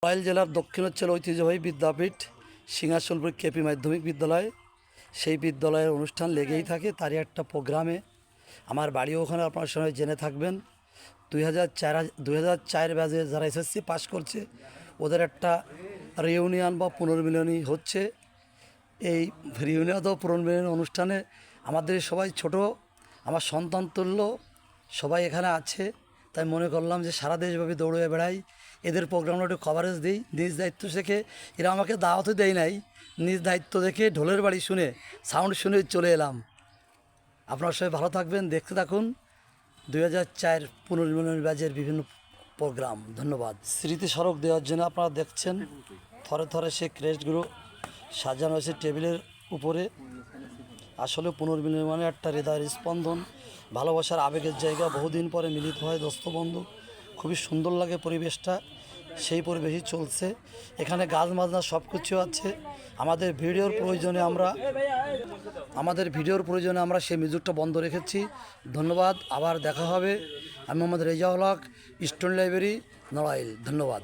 নড়াইল জেলার দক্ষিণাঞ্চল ঐতিহ্যবাহী বিদ্যাপীঠ সিংহাসনপুর কেপি মাধ্যমিক বিদ্যালয়, সেই বিদ্যালয়ের অনুষ্ঠান লেগেই থাকে। তারই একটা প্রোগ্রামে আমার বাড়িও ওখানে, আপনার সঙ্গে জেনে থাকবেন। 2004 ব্যাচে যারা এসএসসি পাস করছে ওদের একটা রিউনিয়ন বা পুনর্মিলনী হচ্ছে। এই রিউনিয়ন ও পুনর্মিলনী অনুষ্ঠানে আমাদের সবাই ছোট, আমার সন্তান তুল্য সবাই এখানে আছে। তাই মনে করলাম যে সারা দেশব্যাপী দৌড়ে বেড়াই, এদের প্রোগ্রামটা একটু কভারেজ দিই। নিজ দায়িত্ব থেকে এরা আমাকে দাওয়াতও দেয় নাই, নিজ দায়িত্ব দেখে ঢোলের বাড়ি শুনে সাউন্ড শুনে চলে এলাম। আপনারা সবাই ভালো থাকবেন, দেখতে থাকুন 2004 পুনর্মিলনী ব্যাচের বিভিন্ন প্রোগ্রাম। ধন্যবাদ। স্মৃতি স্মারক দেওয়ার জন্য আপনারা দেখছেন থরে থরে সে ক্রেস্টগুলো সাজানো হয়েছে টেবিলের উপরে। আসলে পুনর্মিলনী মানে একটা হৃদয়ের স্পন্দন, ভালোবাসার আবেগের জায়গা। বহুদিন পরে মিলিত হয় দোস্ত বন্ধু, খুবই সুন্দর লাগে পরিবেশটা। সেই পরিবেশই চলছে এখানে, গাছ মাজনা সব কিছু আছে। আমাদের ভিডিওর প্রয়োজনে আমরা সেই মিউজিকটা বন্ধ রেখেছি। ধন্যবাদ, আবার দেখা হবে। আমি মোহাম্মদ রেজাউল হক, স্টুডেন্ট লাইব্রেরি, নড়াইল। ধন্যবাদ।